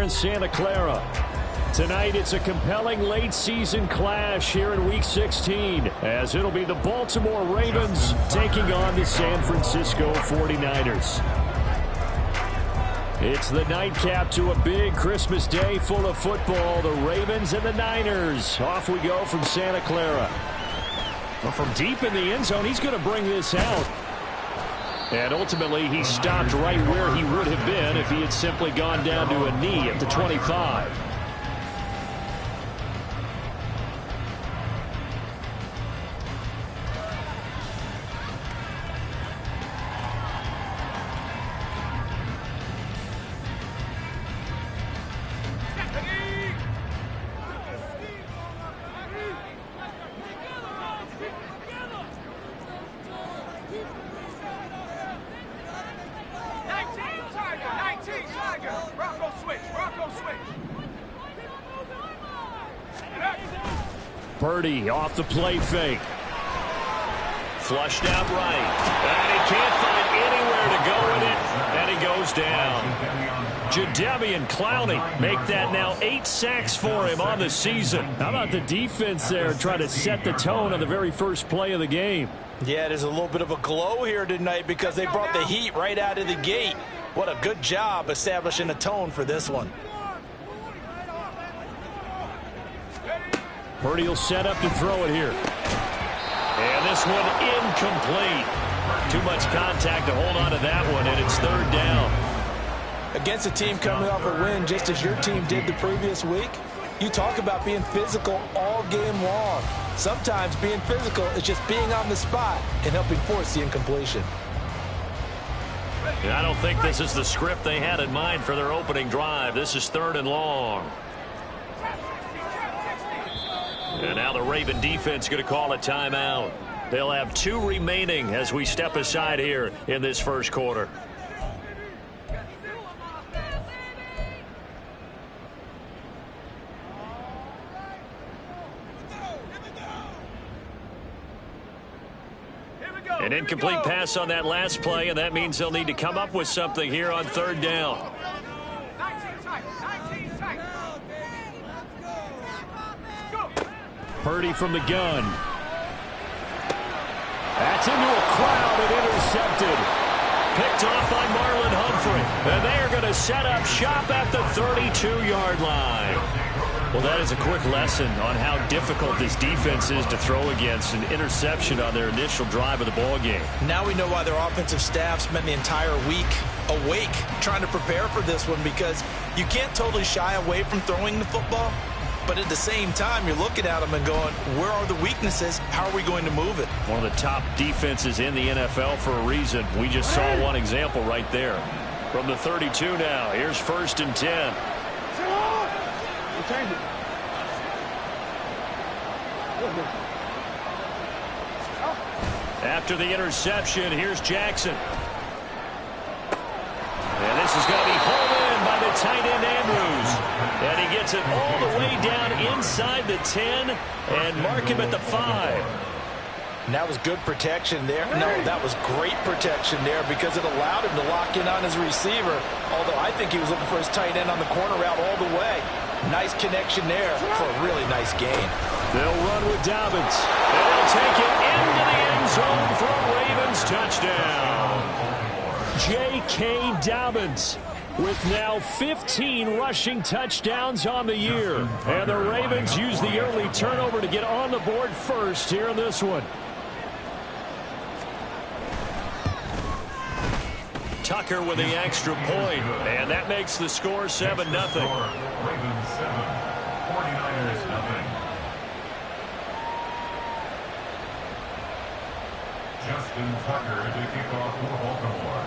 in Santa Clara. Tonight, it's a compelling late-season clash here in Week 16, as it'll be the Baltimore Ravens taking on the San Francisco 49ers. It's the nightcap to a big Christmas day full of football. The Ravens and the Niners. Off we go from Santa Clara. Well, from deep in the end zone, he's going to bring this out. And ultimately, he stopped right where he would have been if he had simply gone down to a knee at the 25. Purdy off the play fake. Flushed out right. And he can't find anywhere to go with it. And he goes down. Jadeveon Clowney make that now 8 sacks for him on the season. How about the defense there trying to set the tone on the very first play of the game? Yeah, there's a little bit of a glow here tonight because they brought the heat right out of the gate. What a good job establishing a tone for this one. Purdy will set up to throw it here. And this one incomplete. Too much contact to hold on to that one, and it's third down. Against a team coming off a win just as your team did the previous week, you talk about being physical all game long. Sometimes being physical is just being on the spot and helping force the incompletion. And I don't think this is the script they had in mind for their opening drive. This is third and long. And now the Raven defense going to call a timeout. They'll have 2 remaining as we step aside here in this first quarter. An incomplete pass on that last play, and that means they'll need to come up with something here on third down. Purdy from the gun. That's into a crowd and intercepted. Picked off by Marlon Humphrey. And they are going to set up shop at the 32-yard line. Well, that is a quick lesson on how difficult this defense is to throw against. An interception on their initial drive of the ball game. Now we know why their offensive staff spent the entire week awake trying to prepare for this one, because you can't totally shy away from throwing the football. But at the same time, you're looking at them and going, where are the weaknesses? How are we going to move it? One of the top defenses in the NFL for a reason. We just saw one example right there. From the 32 now, here's 1st and 10. After the interception, here's Jackson. And this is going to be pulled in by the tight end Andrews. And he gets it all the way down inside the 10 and mark him at the 5. And that was good protection there. No, that was great protection there because it allowed him to lock in on his receiver. Although I think he was looking for his tight end on the corner route all the way. Nice connection there for a really nice gain. They'll run with Dobbins. And they'll take it into the end zone for a Ravens touchdown. J.K. Dobbins with now 15 rushing touchdowns on the year. And the Ravens use the early turnover to get on the board first here in this one. Tucker with the extra point, and that makes the score 7-0. Ravens 7, 49ers nothing. Justin Tucker to kick off for Baltimore.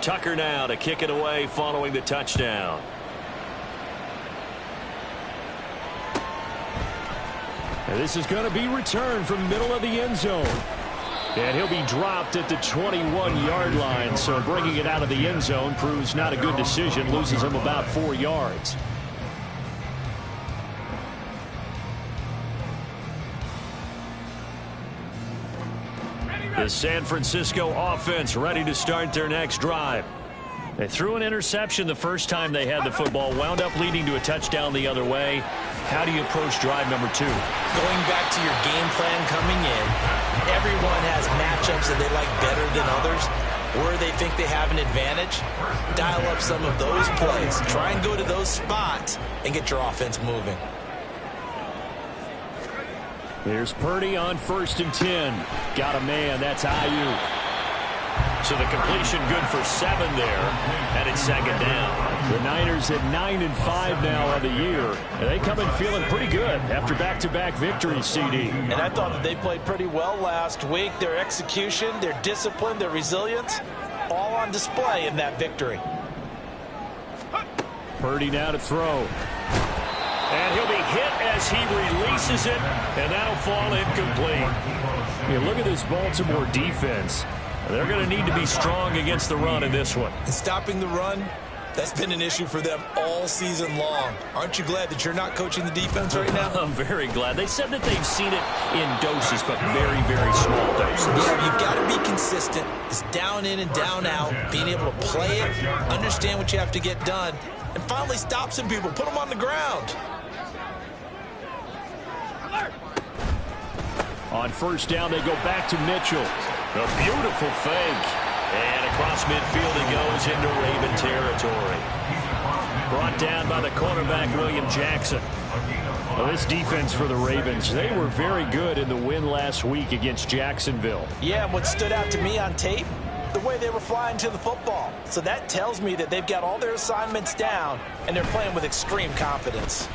Tucker now to kick it away following the touchdown. And this is going to be returned from the middle of the end zone. And he'll be dropped at the 21-yard line, so bringing it out of the end zone proves not a good decision, loses him about 4 yards. The San Francisco offense ready to start their next drive. They threw an interception the first time they had the football, wound up leading to a touchdown the other way. How do you approach drive number 2? Going back to your game plan coming in, everyone has matchups that they like better than others. Where they think they have an advantage, dial up some of those plays. Try and go to those spots and get your offense moving. Here's Purdy on 1st and 10. Got a man. That's Ayuk. So the completion good for 7 there, and it's 2nd down. The Niners at 9-5 now on the year, and they come in feeling pretty good after back-to-back victories, CD. And I thought that they played pretty well last week. Their execution, their discipline, their resilience, all on display in that victory. Purdy now to throw. And he'll be hit as he releases it, and that'll fall incomplete. You look at this Baltimore defense. They're going to need to be strong against the run in this one. And stopping the run, that's been an issue for them all season long. Aren't you glad that you're not coaching the defense right now? I'm very glad. They said that they've seen it in doses, but very, very small doses. Yeah, you've got to be consistent. It's down in and down out, being able to play it, understand what you have to get done, and finally stop some people, put them on the ground. On 1st down, they go back to Mitchell. A beautiful fake. And across midfield he goes into Raven territory. Brought down by the cornerback, William Jackson. Well, this defense for the Ravens, they were very good in the win last week against Jacksonville. Yeah, and what stood out to me on tape, the way they were flying to the football. So that tells me that they've got all their assignments down, and they're playing with extreme confidence.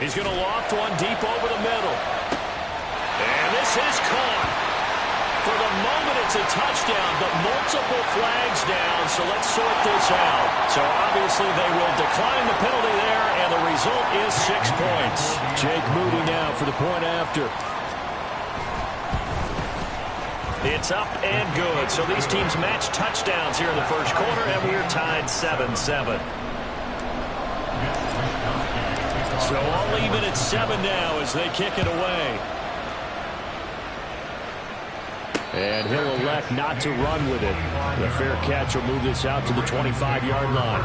He's going to loft one deep over the middle. And this is caught. For the moment, it's a touchdown, but multiple flags down, so let's sort this out. So obviously they will decline the penalty there, and the result is 6 points. Jake Moody now for the point after. It's up and good. So these teams match touchdowns here in the first quarter, and we're tied 7-7. So all even at 7 now as they kick it away. And he'll elect not to run with it. The fair catch will move this out to the 25-yard line.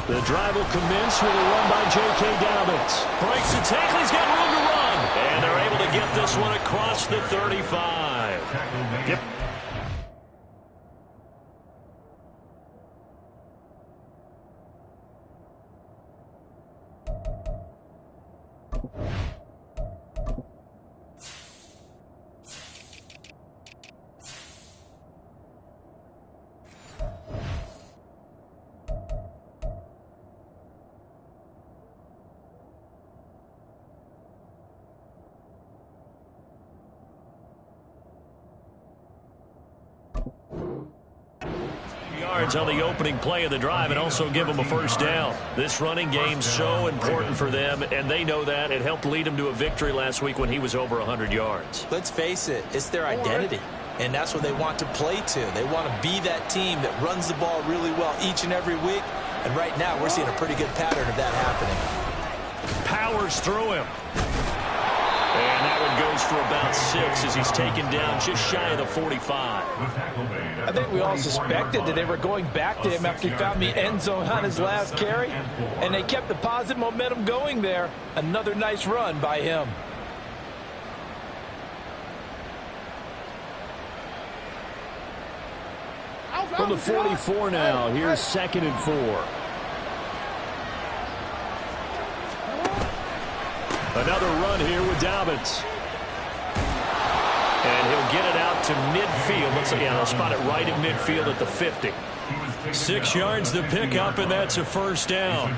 The drive will commence with a run by J.K. Dobbins. Breaks the tackle. He's got room to run. And they're able to get this one across the 35. Yep. On the opening play of the drive and also give them a first down. This running game's so important for them, and they know that. It helped lead them to a victory last week when he was over 100 yards. Let's face it, it's their identity, and that's what they want to play to. They want to be that team that runs the ball really well each and every week, and right now we're seeing a pretty good pattern of that happening. Powers through him. And that one goes for about 6 as he's taken down just shy of the 45. I think we all suspected that they were going back to him after he found the end zone on his last carry, and they kept the positive momentum going there. Another nice run by him. From the 44 now, here's 2nd and 4. Another run here with Dobbins. And he'll get it out to midfield. Looks like, yeah, they'll spot it right at midfield at the 50. 6 yards to pick up, and that's a first down.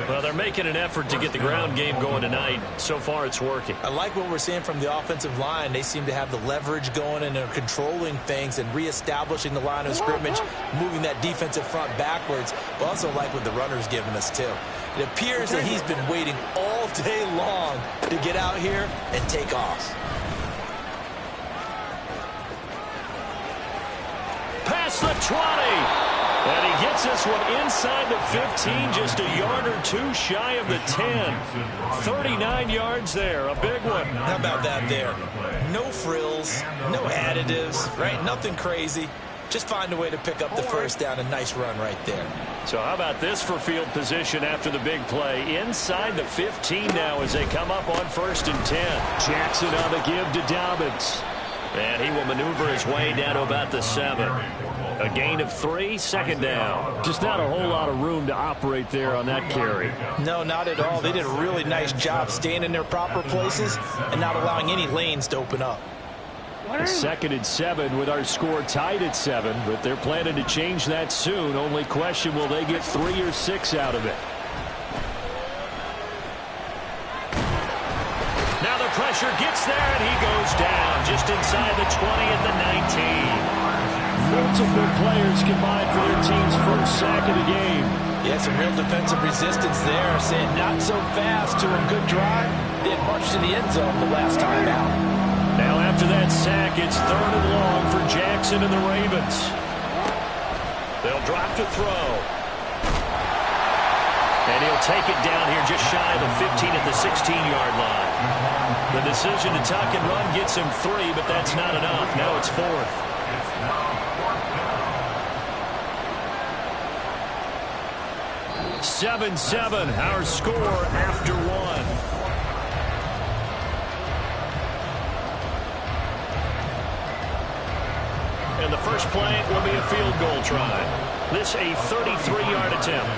Well, they're making an effort to get the ground game going tonight. So far, it's working. I like what we're seeing from the offensive line. They seem to have the leverage going, and they're controlling things and reestablishing the line of scrimmage, moving that defensive front backwards. But also like what the runner's giving us, too. It appears that he's been waiting all day long to get out here and take off. across the 20. And he gets this one inside the 15, just a yard or two shy of the 10. 39 yards there, a big one. How about that there? No frills, no additives, right? Nothing crazy. Just find a way to pick up the first down. A nice run right there. So how about this for field position after the big play? Inside the 15 now as they come up on 1st and 10. Jackson on the give to Dobbins. And he will maneuver his way down to about the 7. A gain of 3, 2nd down. Just not a whole lot of room to operate there on that carry. No, not at all. They did a really nice job staying in their proper places and not allowing any lanes to open up. 2nd and 7 with our score tied at 7, but they're planning to change that soon. Only question, will they get 3 or 6 out of it? Now the pressure gets there, and he goes down just inside the 20 at the 19. Multiple players combined for their team's first sack of the game. Yeah, some real defensive resistance there, saying not so fast to a good drive. They had marched to the end zone the last time out. Now after that sack, it's 3rd and long for Jackson and the Ravens. They'll drop to throw. And he'll take it down here just shy of the 15 at the 16-yard line. The decision to tuck and run gets him 3, but that's not enough. Now it's 4th. 7-7, our score after 1. And the first play will be a field goal try. This a 33-yard attempt.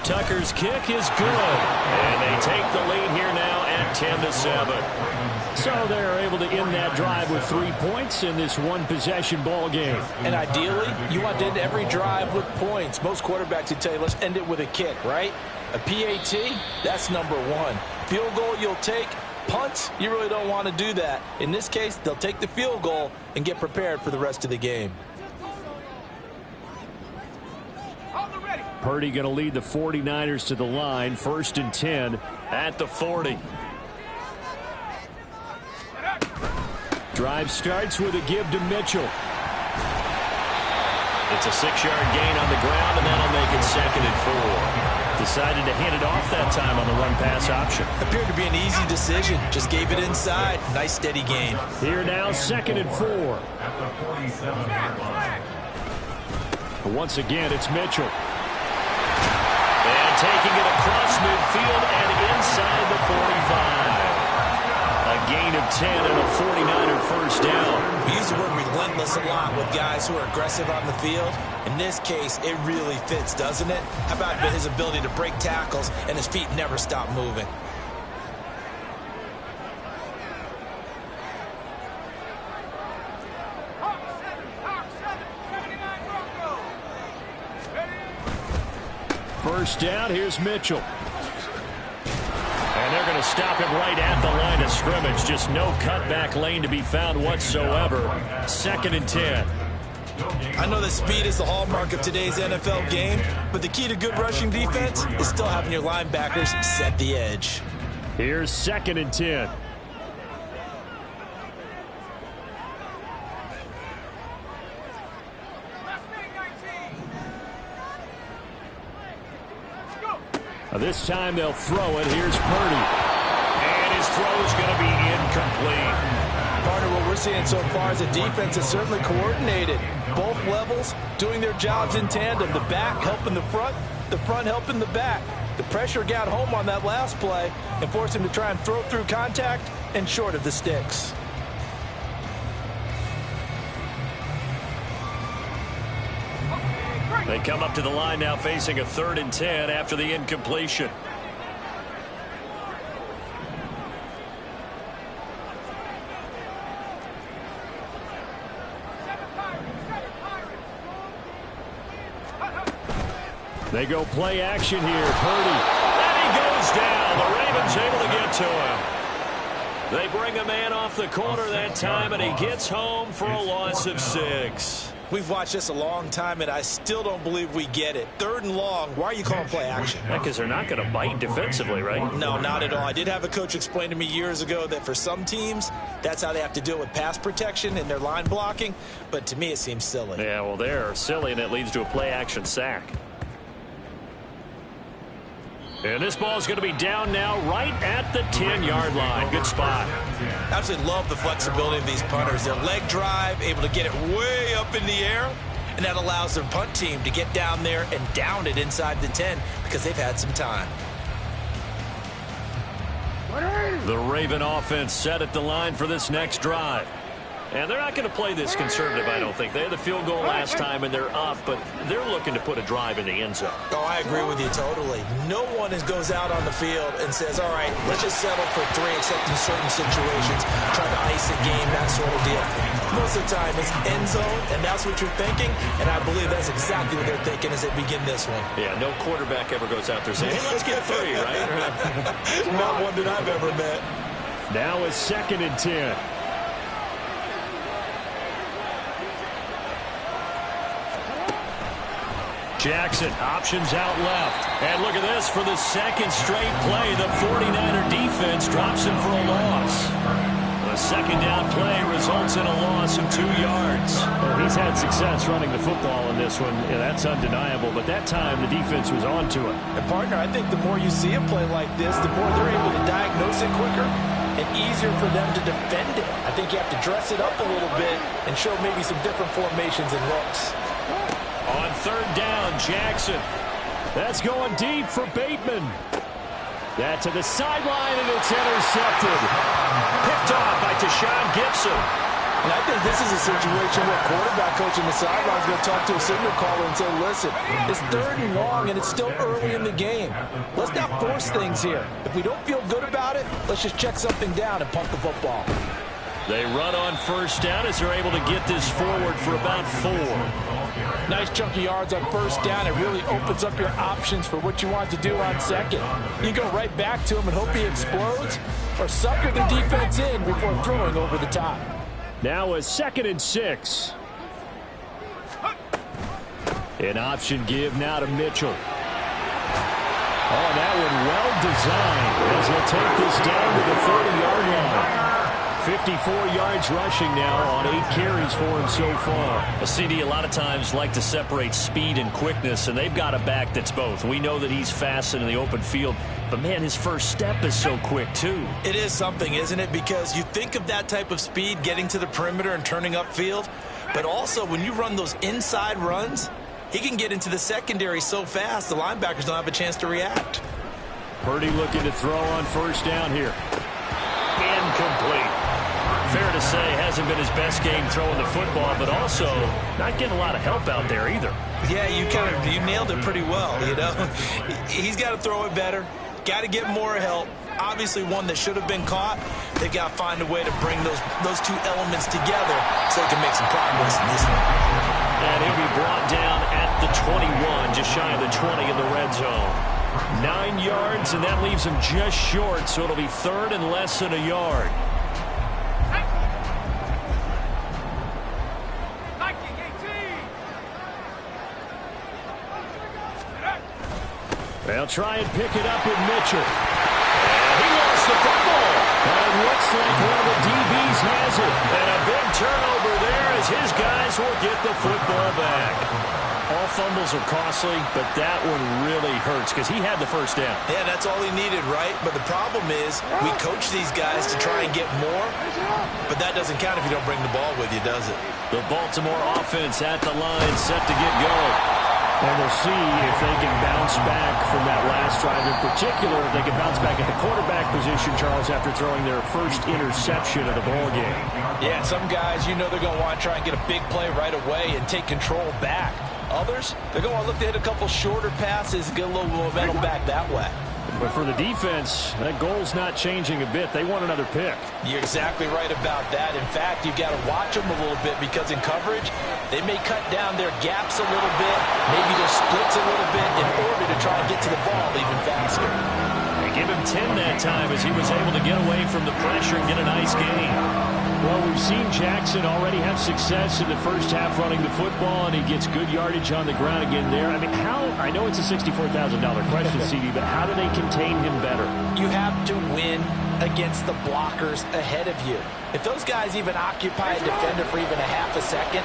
Tucker's kick is good. And they take the lead here now at 10-7. So they're able to end that drive with 3 points in this one-possession ball game. And ideally, you want to end every drive with points. Most quarterbacks would tell you, let's end it with a kick, right? A PAT, that's number 1. Field goal you'll take. Punts, you really don't want to do that. In this case, they'll take the field goal and get prepared for the rest of the game. Purdy going to lead the 49ers to the line. 1st and 10 at the 40. Drive starts with a give to Mitchell. It's a 6-yard gain on the ground, and that'll make it 2nd and 4. Decided to hand it off that time on the run-pass option. Appeared to be an easy decision. Just gave it inside. Nice, steady gain. Here now, 2nd and 4. Once again, it's Mitchell. And taking it across midfield and inside the 45. A gain of 10 and a 49er first down. We use the word relentless a lot with guys who are aggressive on the field. In this case, it really fits, doesn't it? How about his ability to break tackles and his feet never stop moving? First down, here's Mitchell. And they're going to stop him right at the line of scrimmage. Just no cutback lane to be found whatsoever. 2nd and 10. I know that speed is the hallmark of today's NFL game, but the key to good rushing defense is still having your linebackers set the edge. Here's 2nd and 10. This time they'll throw it. Here's Purdy. And his throw is going to be incomplete. Partner, what we're seeing so far is a defense that's certainly coordinated. Both levels doing their jobs in tandem. The back helping the front helping the back. The pressure got home on that last play and forced him to try and throw through contact and short of the sticks. They come up to the line now facing a 3rd and 10 after the incompletion. They go play action here. Purdy. And he goes down. The Ravens able to get to him. They bring a man off the corner that time, and he gets home for a loss of 6. We've watched this a long time, and I still don't believe we get it. 3rd and long, why are you calling play action? Because they're not going to bite defensively, right? No, not at all. I did have a coach explain to me years ago that for some teams, that's how they have to deal with pass protection and their line blocking. But to me, it seems silly. Yeah, well, they're silly, and it leads to a play action sack. And this ball is going to be down now right at the 10-yard line. Good spot. I absolutely love the flexibility of these punters. Their leg drive, able to get it way up in the air, and that allows their punt team to get down there and down it inside the 10 because they've had some time. The Raven offense set at the line for this next drive. And they're not going to play this conservative, I don't think. They had the field goal last time, and they're up, but they're looking to put a drive in the end zone. Oh, I agree with you totally. No one goes out on the field and says, all right, let's just settle for 3, except in certain situations, trying to ice a game, that sort of deal. Most of the time, it's end zone, and that's what you're thinking, and I believe that's exactly what they're thinking as they begin this one. Yeah, no quarterback ever goes out there saying, hey, let's get 3, right? Not one that I've ever met. Now it's 2nd and 10. Jackson, options out left. And look at this, for the 2nd straight play, the 49er defense drops him for a loss. A 2nd down play results in a loss of 2 yards. Well, he's had success running the football in this one. Yeah, that's undeniable, but that time the defense was on to him. And partner, I think the more you see a play like this, the more they're able to diagnose it quicker and easier for them to defend it. I think you have to dress it up a little bit and show maybe some different formations and looks. On 3rd down, Jackson. That's going deep for Bateman. That to the sideline, and it's intercepted. Picked off by Tashawn Gibson. And I think this is a situation where quarterback coach in the sideline is going to talk to a signal caller and say, listen, it's 3rd and long, and it's still early in the game. Let's not force things here. If we don't feel good about it, let's just check something down and punt the football. They run on 1st down as they're able to get this forward for about 4. Nice chunky yards on 1st down. It really opens up your options for what you want to do on 2nd. You go right back to him and hope he explodes, or sucker the defense in before throwing over the top. Now a 2nd and 6. An option give now to Mitchell. Oh, that one well designed as he'll take this down to the 40-yard line. 54 yards rushing now on 8 carries for him so far. A CD a lot of times like to separate speed and quickness, and they've got a back that's both. We know that he's fast in the open field, but man, his first step is so quick too. It is something, isn't it? Because you think of that type of speed getting to the perimeter and turning upfield, but also when you run those inside runs, he can get into the secondary so fast the linebackers don't have a chance to react. Purdy looking to throw on 1st down here. Incomplete. Fair to say, hasn't been his best game throwing the football, but also not getting a lot of help out there either. Yeah, you nailed it pretty well, you know. He's got to throw it better, got to get more help. Obviously one that should have been caught. They've got to find a way to bring those 2 elements together so they can make some progress in this one. And he'll be brought down at the 21, just shy of the 20 in the red zone. 9 yards, and that leaves him just short, so it'll be 3rd and less than a yard. They'll try and pick it up with Mitchell. He lost the football. And it looks like one of the DBs has it. And a big turnover there as his guys will get the football back. All fumbles are costly, but that one really hurts because he had the 1st down. Yeah, that's all he needed, right? But the problem is we coach these guys to try and get more, but that doesn't count if you don't bring the ball with you, does it? The Baltimore offense at the line set to get going. And we'll see if they can bounce back from that last drive in particular. If they can bounce back at the quarterback position, Charles, after throwing their first interception of the ballgame. Yeah, some guys, you know they're going to want to try and get a big play right away and take control back. Others, they're going to look to hit a couple shorter passes and get a little momentum back that way. But for the defense, that goal's not changing a bit. They want another pick. You're exactly right about that. In fact, you've got to watch them a little bit because in coverage, they may cut down their gaps a little bit, maybe their splits a little bit in order to try and get to the ball even faster. And give him 10 that time as he was able to get away from the pressure and get a nice gain. Well, we've seen Jackson already have success in the first half running the football, and he gets good yardage on the ground again there. I mean, I know it's a $64,000 question, CD, but how do they contain him better? You have to win against the blockers ahead of you. If those guys even occupy a defender for even a half a second,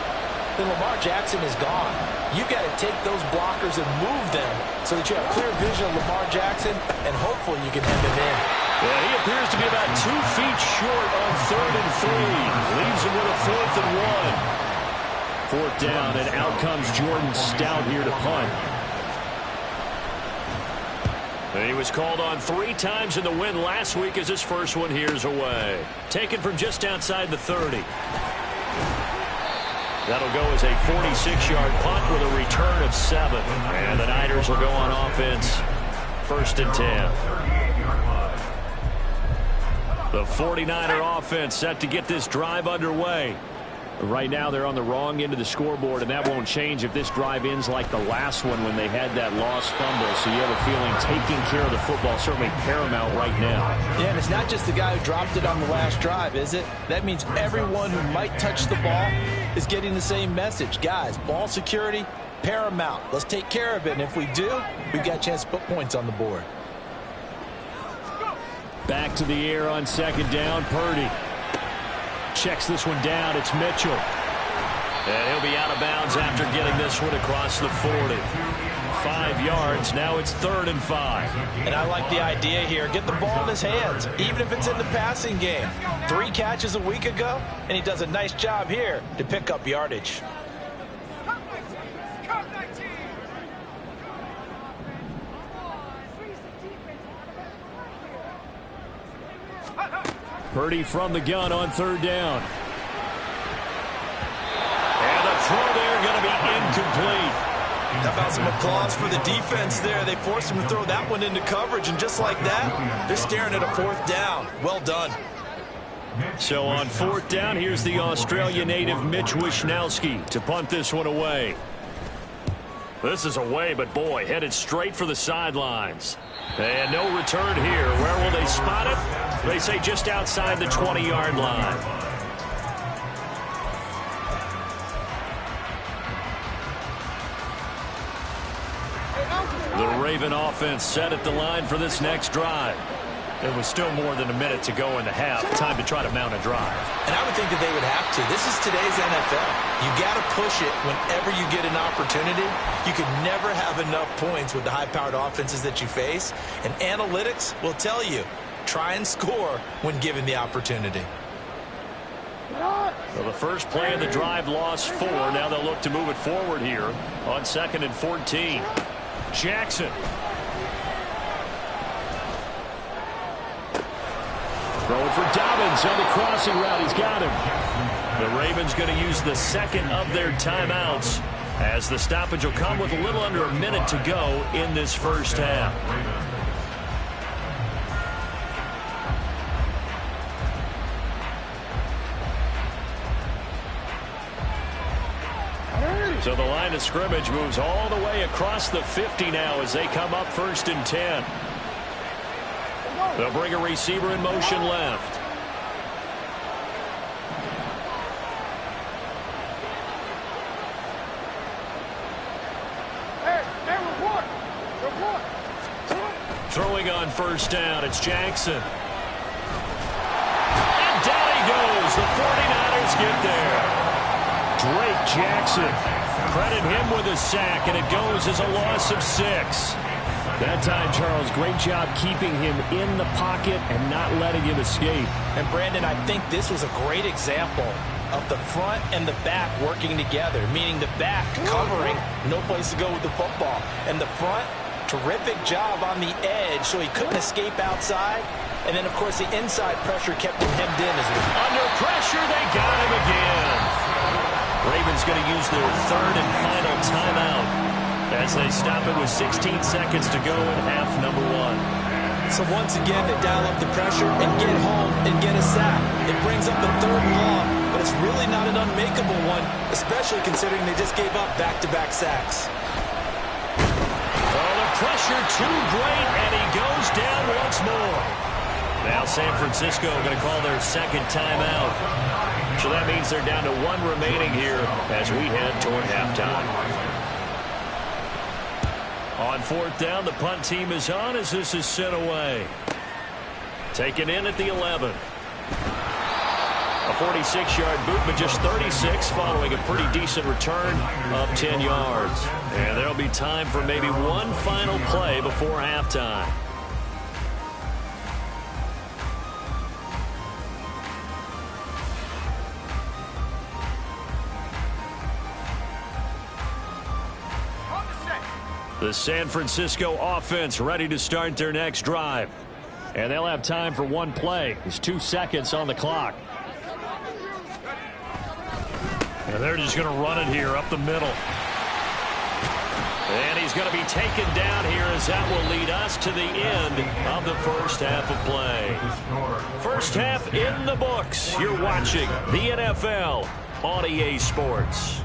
then Lamar Jackson is gone. You've got to take those blockers and move them so that you have clear vision of Lamar Jackson, and hopefully you can hem him in. Yeah, he appears to be about 2 feet short on 3rd and 3. Leaves him with a 4th and 1. 4th down, and out comes Jordan Stout here to punt. And he was called on 3 times in the win last week as his first one here's away. Taken from just outside the 30. That'll go as a 46-yard punt with a return of 7. And the Niners will go on offense, 1st and 10. The 49er offense set to get this drive underway. Right now they're on the wrong end of the scoreboard, and that won't change if this drive ends like the last one when they had that lost fumble. So you have a feeling taking care of the football certainly paramount right now. Yeah, and it's not just the guy who dropped it on the last drive, is it? That means everyone who might touch the ball is getting the same message. Guys, ball security, paramount. Let's take care of it, and if we do, we've got a chance to put points on the board. Back to the air on 2nd down. Purdy checks this one down. It's Mitchell. And he'll be out of bounds after getting this one across the 40. 5 yards. Now it's 3rd and 5. And I like the idea here. Get the ball in his hands, even if it's in the passing game. 3 catches a week ago, and he does a nice job here to pick up yardage. Purdy from the gun on 3rd down. And the throw there going to be incomplete. How about some applause for the defense there? They forced him to throw that one into coverage, and just like that, they're staring at a 4th down. Well done. So on 4th down, here's the Australia native Mitch Wishnowsky to punt this one away. This is away, but boy, headed straight for the sidelines. And no return here. Where will they spot it? They say just outside the 20-yard line. The Raven offense set at the line for this next drive. There was still more than a minute to go in the half. Time to try to mount a drive. And I would think that they would have to. This is today's NFL. You got to push it whenever you get an opportunity. You could never have enough points with the high-powered offenses that you face. And analytics will tell you, try and score when given the opportunity. Well, the first play of the drive lost 4. Now they'll look to move it forward here on 2nd and 14. Jackson. Throwing for Dobbins on the crossing route. He's got him. The Ravens going to use the 2nd of their timeouts as the stoppage will come with a little under a minute to go in this first half. So the line of scrimmage moves all the way across the 50 now as they come up 1st and 10. They'll bring a receiver in motion left. Throwing on 1st down, it's Jackson. And down he goes. The 49ers get there. Drake Jackson. Credit him with a sack, and it goes as a loss of 6. That time, Charles, great job keeping him in the pocket and not letting him escape. And, Brandon, I think this was a great example of the front and the back working together, meaning the back covering, no place to go with the football. And the front, terrific job on the edge so he couldn't escape outside. And then, of course, the inside pressure kept him hemmed in as well. Under pressure, they got him again. Ravens going to use their 3rd and final timeout as they stop it with 16 seconds to go in half number 1. So once again, they dial up the pressure and get home and get a sack. It brings up the 3rd and long, but it's really not an unmakeable one, especially considering they just gave up back-to-back sacks. Oh, the pressure too great, and he goes down once more. Now San Francisco going to call their second timeout. So that means they're down to 1 remaining here as we head toward halftime. On 4th down, the punt team is on as this is sent away. Taken in at the 11. A 46-yard boot, but just 36 following a pretty decent return of 10 yards. And there'll be time for maybe one final play before halftime. The San Francisco offense ready to start their next drive. And they'll have time for one play. There's 2 seconds on the clock. And they're just going to run it here up the middle. And he's going to be taken down here as that will lead us to the end of the first half of play. First half in the books. You're watching the NFL on EA Sports.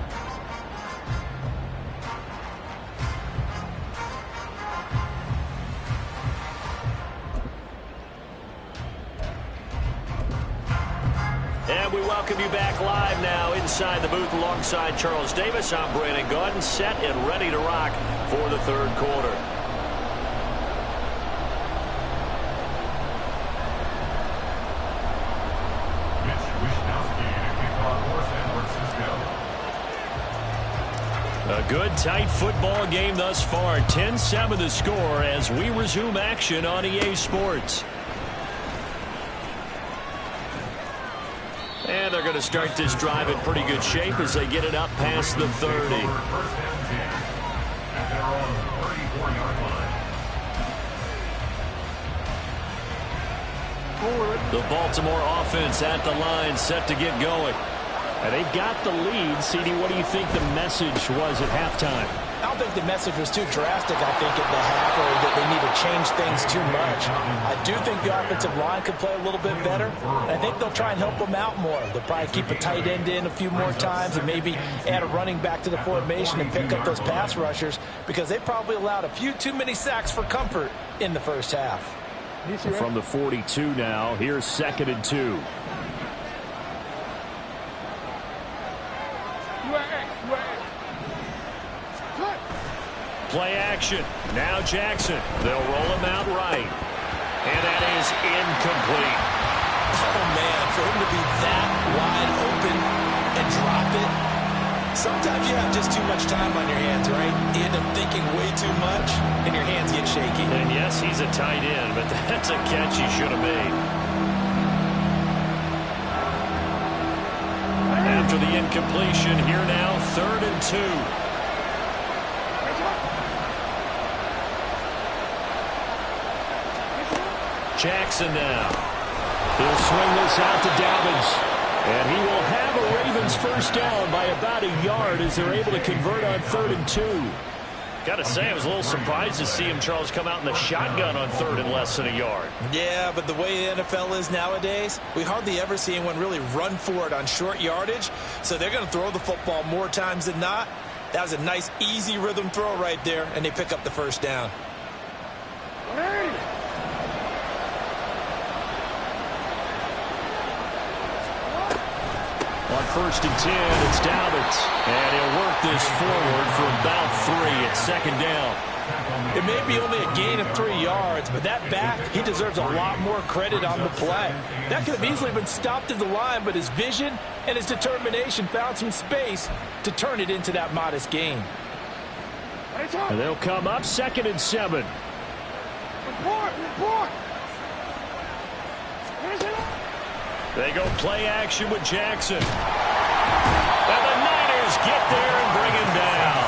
And we welcome you back live now inside the booth alongside Charles Davis. I'm Brandon Gaudin, set and ready to rock for the third quarter. Mitch Wishnowsky to kick off for San Francisco. A good, tight football game thus far. 10-7 the score as we resume action on EA Sports. And they're going to start this drive in pretty good shape as they get it up past the 30. First and 10 at their own 34-yard line. The Baltimore offense at the line, set to get going. And they've got the lead. CD, what do you think the message was at halftime? I don't think the message was too drastic, I think, at the half, or that they need to change things too much. I do think the offensive line could play a little bit better. And I think they'll try and help them out more. They'll probably keep a tight end in a few more times and maybe add a running back to the formation and pick up those pass rushers because they probably allowed a few too many sacks for comfort in the first half. From the 42 now, here's 2nd and 2. Play action. Now Jackson. They'll roll him out right. And that is incomplete. Oh, man, for him to be that wide open and drop it. Sometimes you have just too much time on your hands, right? You end up thinking way too much, and your hands get shaky. And yes, he's a tight end, but that's a catch he should have made. After the incompletion, here now, 3rd and 2. Jackson now. He'll swing this out to Dobbins. And he will have a Ravens first down by about a yard as they're able to convert on 3rd and 2. Got to say, I was a little surprised to see him, Charles, come out in the shotgun on 3rd and less than a yard. Yeah, but the way the NFL is nowadays, we hardly ever see anyone really run for it on short yardage. So they're going to throw the football more times than not. That was a nice, easy rhythm throw right there, and they pick up the first down. On 1st and 10, it's Dobbins. And he'll work this forward for about 3 at 2nd down. It may be only a gain of 3 yards, but that back, he deserves a lot more credit on the play. That could have easily been stopped at the line, but his vision and his determination found some space to turn it into that modest gain. And they'll come up 2nd and 7. They go play action with Jackson. And the Niners get there and bring him down.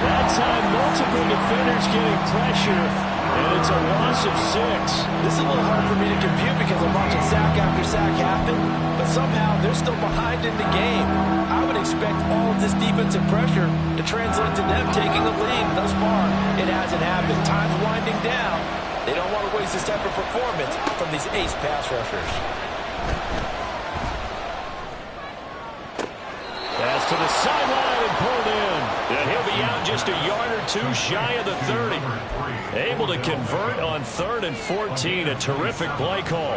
That time, multiple defenders getting pressure, and it's a loss of 6. This is a little hard for me to compute because I'm watching sack after sack happen, but somehow they're still behind in the game. I would expect all of this defensive pressure to translate to them taking the lead. Thus far, it hasn't happened. Time's winding down. They don't want to waste this type of performance from these ace pass rushers. Pass to the sideline and pulled in. And he'll be out just a yard or two shy of the 30. Able to convert on 3rd and 14. A terrific play call.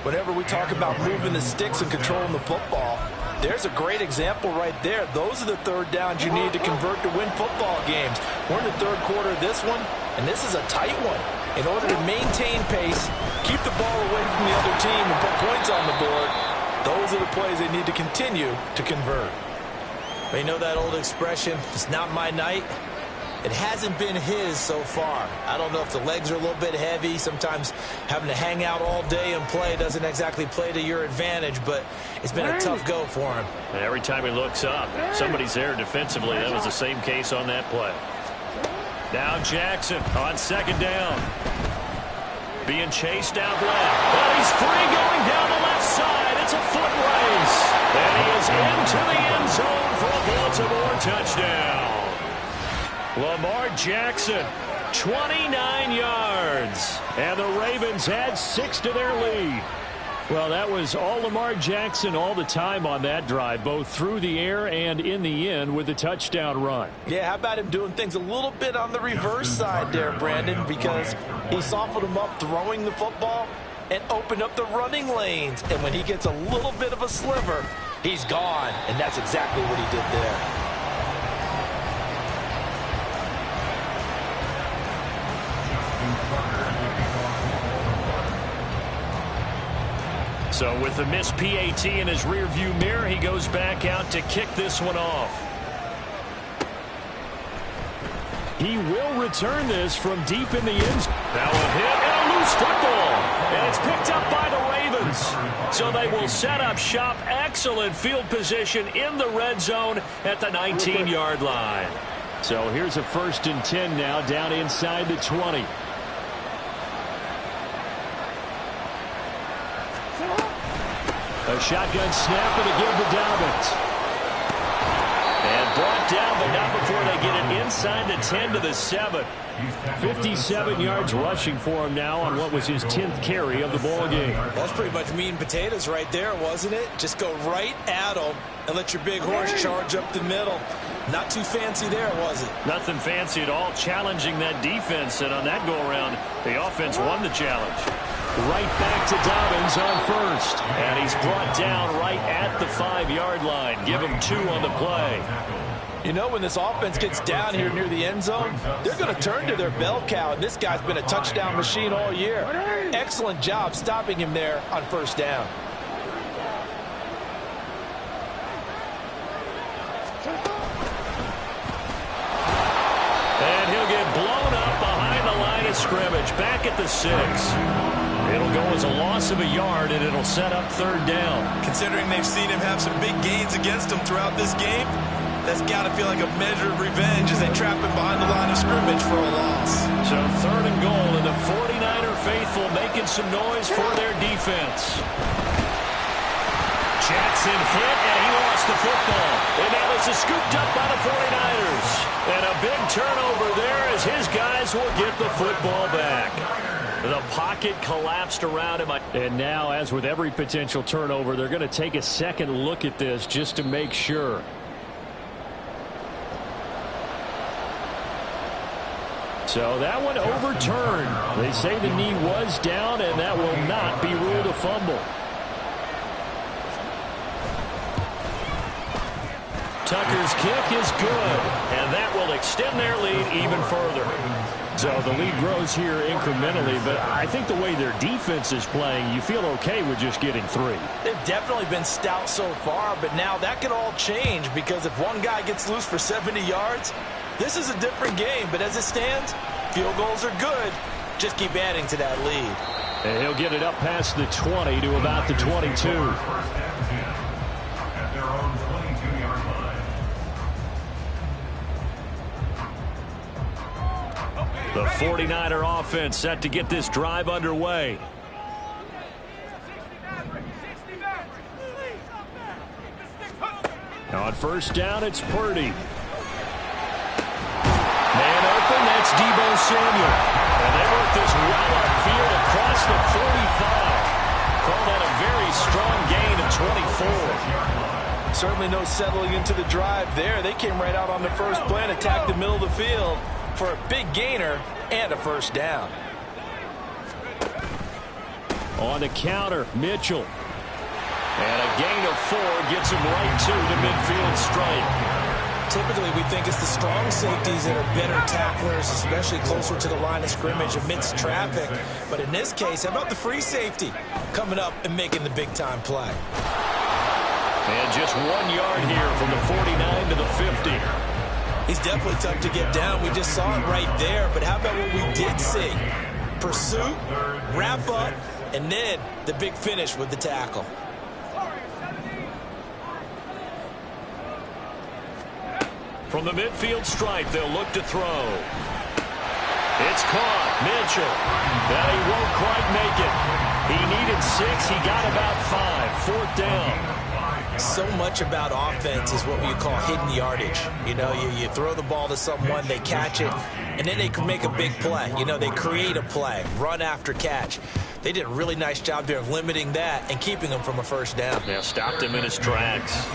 Whenever we talk about moving the sticks and controlling the football, there's a great example right there. Those are the third downs you need to convert to win football games. We're in the third quarter of this one, and this is a tight one. In order to maintain pace, keep the ball away from the other team, and put points on the board, those are the plays they need to continue to convert. But you know that old expression, it's not my night? It hasn't been his so far. I don't know if the legs are a little bit heavy. Sometimes having to hang out all day and play doesn't exactly play to your advantage, but it's been a tough go for him. And every time he looks up, somebody's there defensively. That was the same case on that play. Now Jackson on 2nd down. Being chased out left. But he's free going down the left side. It's a foot race. And he is into the end zone for a Baltimore touchdown. Lamar Jackson, 29 yards. And the Ravens add 6 to their lead. Well, that was all Lamar Jackson all the time on that drive, both through the air and in the end with the touchdown run. Yeah, how about him doing things a little bit on the reverse side there, Brandon, because he softened him up throwing the football and opened up the running lanes. And when he gets a little bit of a sliver, he's gone. And that's exactly what he did there. So with the missed PAT in his rearview mirror, he goes back out to kick this one off. He will return this from deep in the end zone. That will hit and a loose football. And it's picked up by the Ravens. So they will set up shop. Excellent field position in the red zone at the 19-yard line. So here's a 1st and 10 now down inside the 20. A shotgun snap and a give to Dobbins. And brought down, but not before they get it inside the 10 to the 7. 57 yards rushing for him now on what was his 10th carry of the ball game. That's pretty much meat and potatoes right there, wasn't it? Just go right at him and let your big horse charge up the middle. Not too fancy there, was it? Nothing fancy at all, challenging that defense. And on that go-around, the offense won the challenge. Right back to Dobbins on 1st. And he's brought down right at the 5-yard line. Give him 2 on the play. You know, when this offense gets down here near the end zone, they're going to turn to their bell cow. And this guy's been a touchdown machine all year. Excellent job stopping him there on 1st down. And he'll get blown up behind the line of scrimmage. Back at the 6. It'll go as a loss of a yard, and it'll set up 3rd down. Considering they've seen him have some big gains against them throughout this game, that's got to feel like a measure of revenge as they trap him behind the line of scrimmage for a loss. So 3rd and goal, and the 49er faithful making some noise for their defense. Jackson hit, and he lost the football. And now this is scooped up by the 49ers. And a big turnover there as his guys will get the football back. The pocket collapsed around him. And now, as with every potential turnover, they're going to take a second look at this just to make sure. So that one overturned. They say the knee was down, and that will not be ruled a fumble. Tucker's kick is good, and that will extend their lead even further. So the lead grows here incrementally, but I think the way their defense is playing, you feel okay with just getting 3. They've definitely been stout so far, but now that could all change because if one guy gets loose for 70 yards, this is a different game. But as it stands, field goals are good. Just keep adding to that lead. And he'll get it up past the 20 to about the 22. At their own 22-yard line. The 49er offense set to get this drive underway. On 1st down, it's Purdy. Man open, that's Deebo Samuel. And they work this well upfield across the 45. Call that a very strong gain of 24. Certainly no settling into the drive there. They came right out on the first play and attacked the middle of the field for a big gainer and a first down. On the counter, Mitchell. And a gain of 4 gets him right to the midfield stripe. Typically, we think it's the strong safeties that are better tacklers, especially closer to the line of scrimmage amidst traffic. But in this case, how about the free safety coming up and making the big-time play? And just 1 yard here from the 49 to the 50. He's definitely tough to get down. We just saw it right there. But how about what we did see? Pursuit, wrap up, and then the big finish with the tackle. From the midfield stripe, they'll look to throw. It's caught. Mitchell. But he won't quite make it. He needed 6. He got about 5. 4th down. So much about offense is what we call hidden yardage. You know, you throw the ball to someone, they catch it, and then they can make a big play. You know, they create a play, run after catch. They did a really nice job there of limiting that and keeping him from a first down. Now stopped him in his tracks.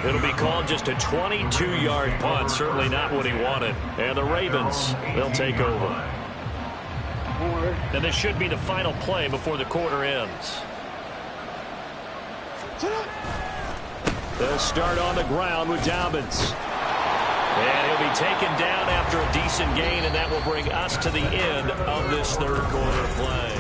It'll be called just a 22-yard punt. Certainly not what he wanted. And the Ravens, they'll take over. And this should be the final play before the quarter ends. They'll start on the ground with Dobbins. And he'll be taken down after a decent gain, and that will bring us to the end of this third quarter play.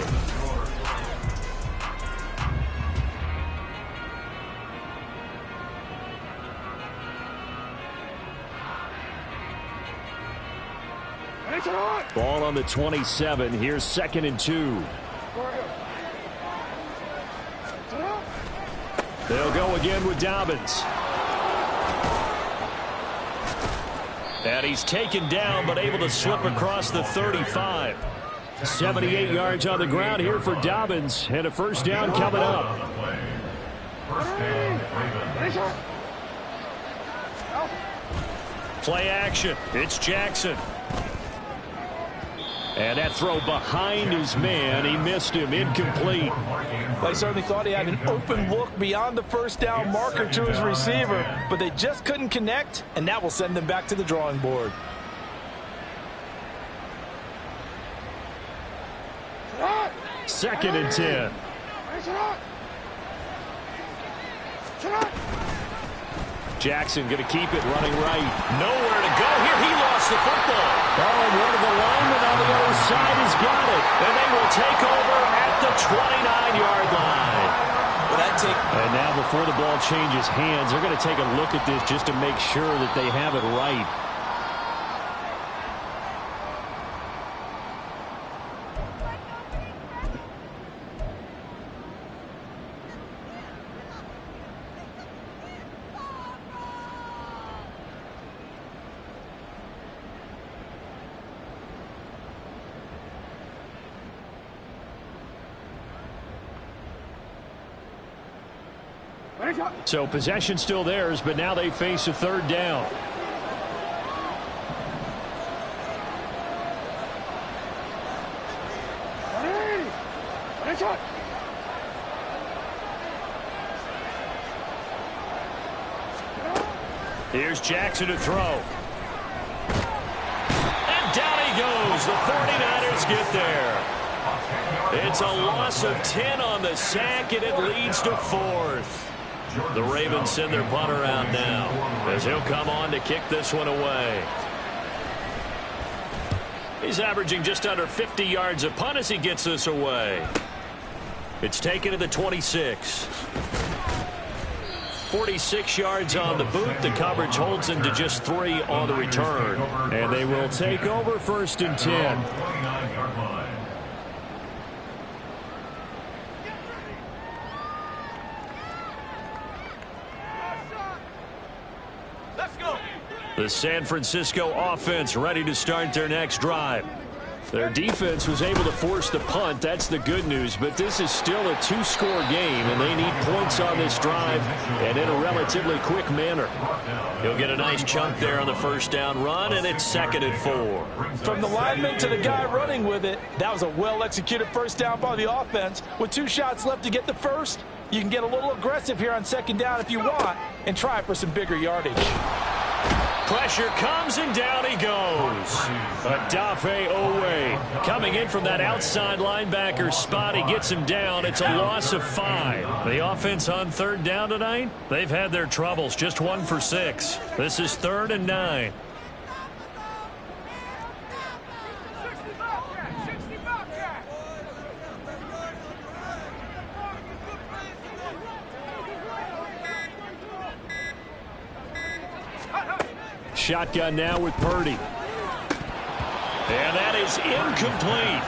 Ball on the 27. Here's 2nd and 2. They'll go again with Dobbins. And he's taken down, but able to slip across the 35. 78 yards on the ground here for Dobbins, and a first down coming up. Play action. It's Jackson. And that throw behind his man. He missed him. Incomplete. They certainly thought he had an open look beyond the first down marker to his receiver, but they just couldn't connect, and that will send them back to the drawing board. Second and 10. Jackson going to keep it running right. Nowhere to go here. He lost the football. Oh, and one of the linemen on the other side has got it. And they will take over at the 29-yard line. And now before the ball changes hands, they're going to take a look at this just to make sure that they have it right. So possession still theirs, but now they face a third down. Here's Jackson to throw. And down he goes. The 49ers get there. It's a loss of 10 on the sack, and it leads to 4th. The Ravens send their punter out now as he'll come on to kick this one away. He's averaging just under 50 yards a punt as he gets this away. It's taken to the 26. 46 yards on the boot. The coverage holds him to just 3 on the return. And they will take over 1st and 10. The San Francisco offense ready to start their next drive. Their defense was able to force the punt. That's the good news. But this is still a 2-score game, and they need points on this drive and in a relatively quick manner. He'll get a nice chunk there on the first down run, and it's 2nd and 4. From the lineman to the guy running with it, that was a well-executed first down by the offense with 2 shots left to get the first You can get a little aggressive here on second down if you want and try for some bigger yardage. Pressure comes, and down he goes. Odafe Oweh coming in from that outside linebacker spot. He gets him down. It's a loss of 5. The offense on third down tonight, they've had their troubles. Just 1 for 6. This is 3rd and 9. Shotgun now with Purdy. And that is incomplete.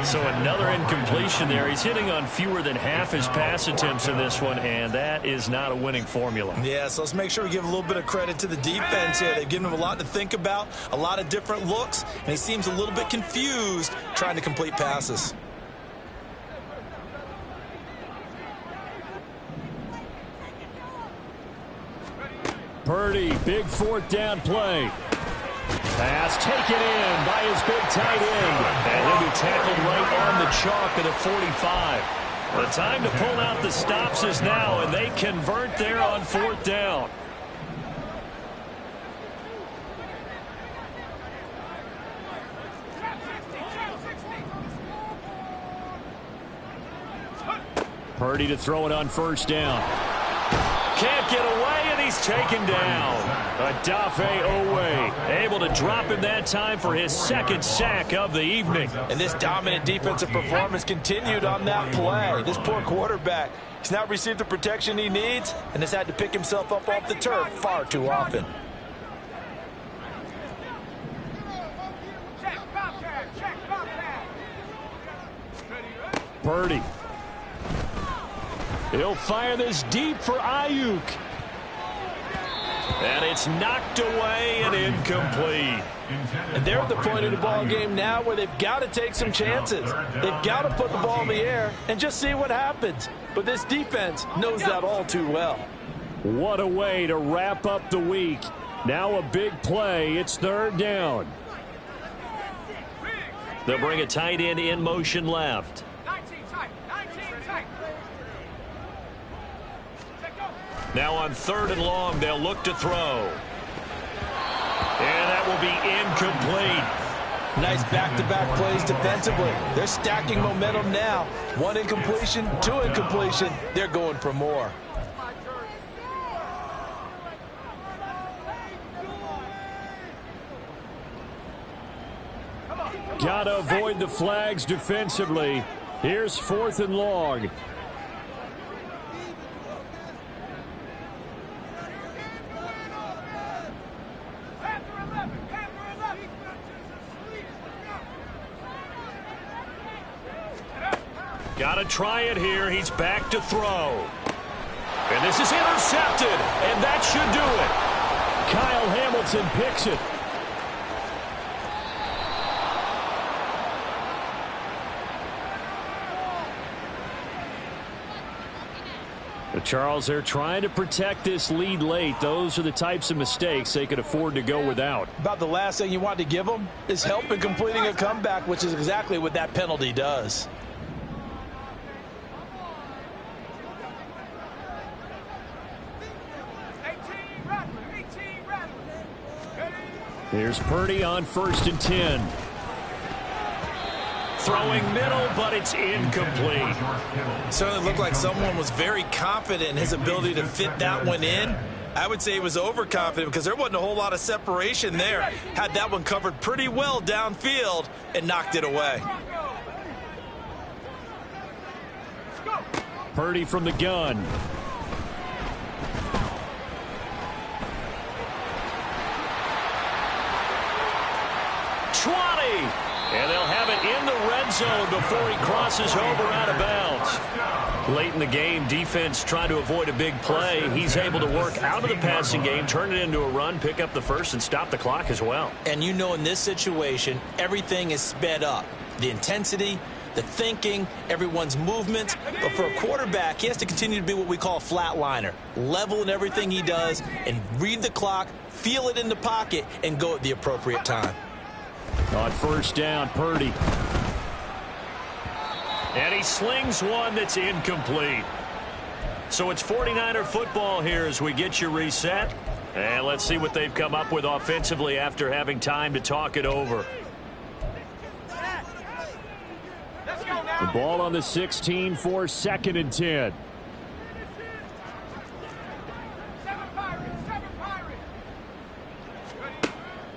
So another incompletion there. He's hitting on fewer than half his pass attempts in this one, and that is not a winning formula. Yeah, so let's make sure we give a little bit of credit to the defense here. They've given him a lot to think about, a lot of different looks, and he seems a little bit confused trying to complete passes. Purdy, big 4th down play. Pass taken in by his big tight end. And he'll be tackled right on the chalk at the 45. The time to pull out the stops is now, and they convert there on 4th down. Purdy to throw it on 1st down. Can't get away, and he's taken down. Odafe Oweh able to drop him that time for his 2nd sack of the evening. And this dominant defensive performance continued on that play. This poor quarterback, he's not received the protection he needs and has had to pick himself up off the turf far too often. Purdy. He'll fire this deep for Ayuk. And it's knocked away and incomplete. And they're at the point of the ball game now where they've got to take some chances. They've got to put the ball in the air and just see what happens. But this defense knows that all too well. What a way to wrap up the week. Now a big play. It's 3rd down. They'll bring a tight end in motion left. Now on 3rd and long, they'll look to throw. And that will be incomplete. Nice back-to-back plays defensively. They're stacking momentum now. 1 incompletion, 2 incompletion. They're going for more. Gotta avoid the flags defensively. Here's 4th and long. Got to try it here. He's back to throw. And this is intercepted. And that should do it. Kyle Hamilton picks it. But Charles, they're trying to protect this lead late. Those are the types of mistakes they could afford to go without. About the last thing you want to give them is help in completing a comeback, which is exactly what that penalty does. Here's Purdy on 1st and 10. Throwing middle, but it's incomplete. Certainly looked like someone was very confident in his ability to fit that one in. I would say he was overconfident because there wasn't a whole lot of separation there. Had that one covered pretty well downfield and knocked it away. Purdy from the gun. And they'll have it in the red zone before he crosses over out of bounds. Late in the game, defense trying to avoid a big play. He's able to work out of the passing game, turn it into a run, pick up the first, and stop the clock as well. And you know in this situation, everything is sped up. The intensity, the thinking, everyone's movement. But for a quarterback, he has to continue to be what we call a flatliner. Level in everything he does and read the clock, feel it in the pocket, and go at the appropriate time. On 1st down, Purdy. And he slings one that's incomplete. So it's 49er football here as we get you reset. And let's see what they've come up with offensively after having time to talk it over. The ball on the 16 for 2nd and 10.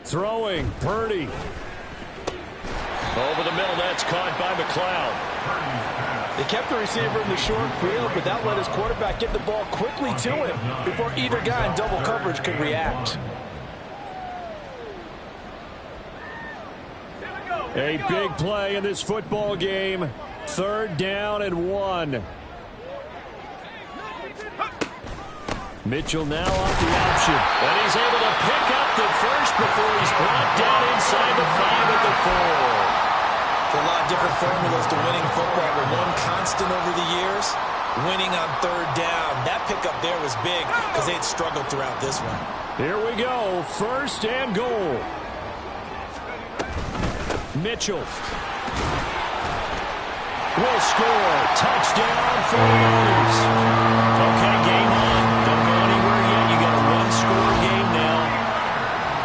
Throwing, Purdy. Over the middle, that's caught by McLeod. They kept the receiver in the short field, but that let his quarterback get the ball quickly to him before either guy in double coverage could react. A big play in this football game. 3rd down and 1. Mitchell now off the option. And he's able to pick up the first before he's brought down inside the 5 at the 4. There's a lot of different formulas to winning football, but one constant over the years, winning on 3rd down. That pickup there was big because they had struggled throughout this one. Here we go. 1st and goal. Mitchell will score. Touchdown 49ers. Okay, game on. Don't go anywhere yet. You got a one-score game now.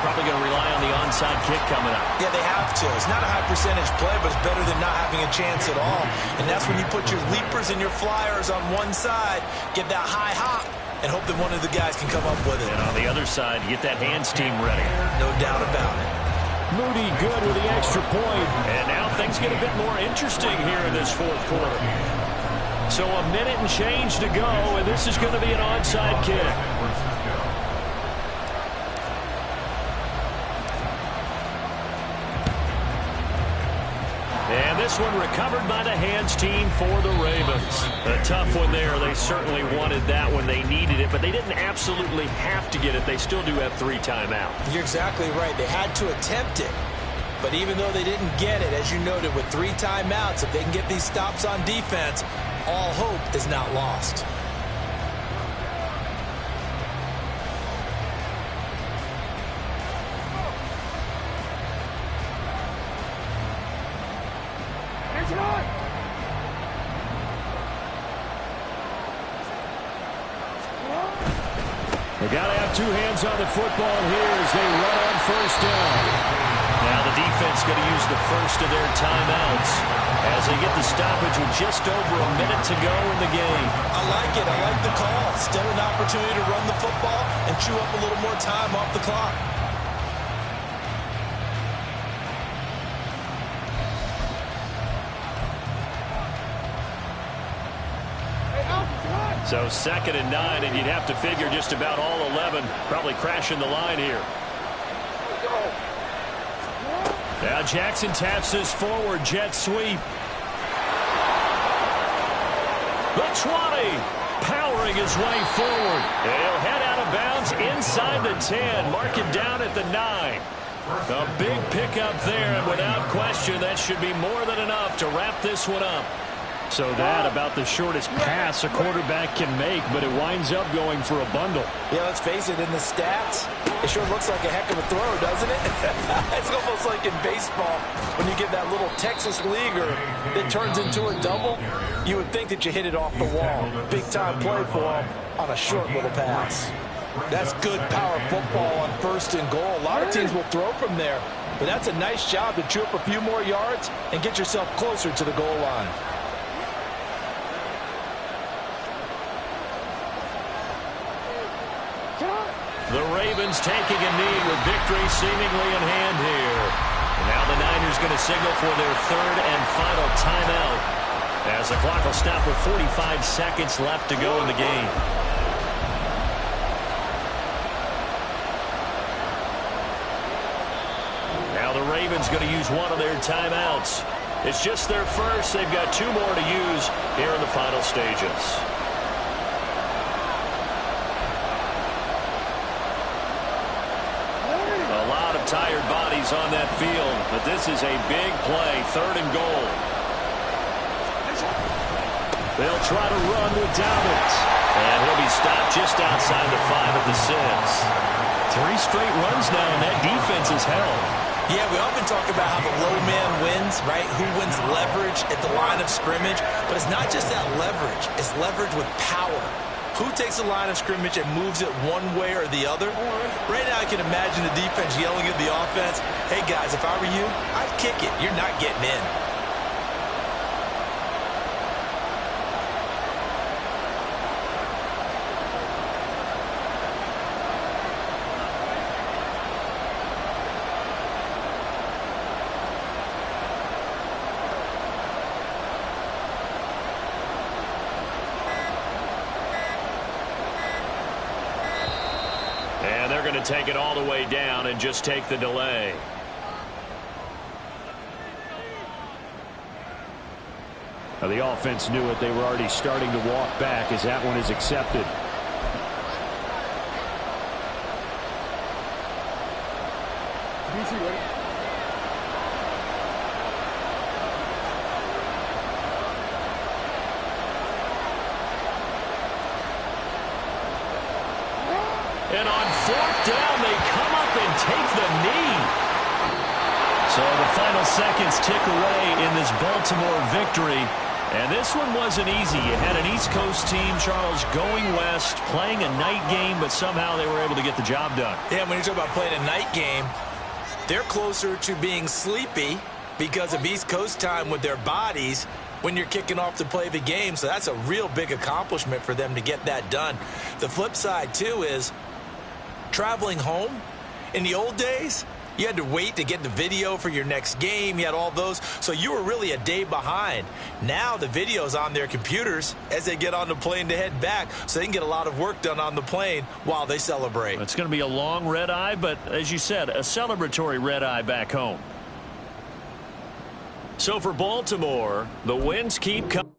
Probably going to rely on the onside kick coming up. Yeah, they have to. It's not a high percentage play, but it's better than not having a chance at all. And that's when you put your leapers and your flyers on one side, get that high hop, and hope that one of the guys can come up with it. And on the other side, get that hands team ready. No doubt about it. Moody good with the extra point. And now things get a bit more interesting here in this 4th quarter. So a minute and change to go, and this is going to be an onside kick. And this one recovered by the hands team for the Ravens. A tough one there. They certainly wanted that when they needed it, but they didn't absolutely have to get it. They still do have 3 timeouts. You're exactly right. They had to attempt it. But even though they didn't get it, as you noted, with 3 timeouts, if they can get these stops on defense, all hope is not lost. They got to have 2 hands on the football here as they run on 1st down. Now the defense going to use the first of their timeouts as they get the stoppage with just over a minute to go in the game. I like it. I like the call. Still an opportunity to run the football and chew up a little more time off the clock. So 2nd and 9, and you'd have to figure just about all 11 probably crashing the line here. Now Jackson taps this forward, jet sweep. The 20, powering his way forward. He'll head out of bounds inside the 10, mark it down at the 9. A big pickup there, and without question, that should be more than enough to wrap this one up. So that about the shortest pass a quarterback can make, but it winds up going for a bundle. Yeah, let's face it, in the stats, it sure looks like a heck of a throw, doesn't it? It's almost like in baseball, when you get that little Texas leaguer that turns into a double, you would think that you hit it off the wall. Big-time play for him on a short little pass. That's good power football on 1st and goal. A lot of teams will throw from there, but that's a nice job to chew up a few more yards and get yourself closer to the goal line. The Ravens taking a knee with victory seemingly in hand here. And now the Niners going to signal for their 3rd and final timeout as the clock will stop with 45 seconds left to go in the game. Now the Ravens going to use one of their timeouts. It's just their first. They've got 2 more to use here in the final stages. Tired bodies on that field, but this is a big play. 3rd and goal. They'll try to run with Dobbins, and he'll be stopped just outside the 5 at the 6. 3 straight runs now, and that defense is held. Yeah, we often talk about how the low man wins, right? Who wins leverage at the line of scrimmage, but it's not just that leverage. It's leverage with power. Who takes the line of scrimmage and moves it one way or the other? Right now I can imagine the defense yelling at the offense, hey guys, if I were you, I'd kick it. You're not getting in. And they're going to take it all the way down and just take the delay. Now, the offense knew it. They were already starting to walk back as that one is accepted. And on fourth down, they come up and take the knee. So the final seconds tick away in this Baltimore victory. And this one wasn't easy. You had an East Coast team, Charles, going west, playing a night game, but somehow they were able to get the job done. Yeah, when you talk about playing a night game, they're closer to being sleepy because of East Coast time with their bodies when you're kicking off to play the game. So that's a real big accomplishment for them to get that done. The flip side, too, is traveling home. In the old days, you had to wait to get the video for your next game. You had all those. So you were really a day behind. Now the video's on their computers as they get on the plane to head back, so they can get a lot of work done on the plane while they celebrate. It's going to be a long red eye, but as you said, a celebratory red eye back home. So for Baltimore, the wins keep coming.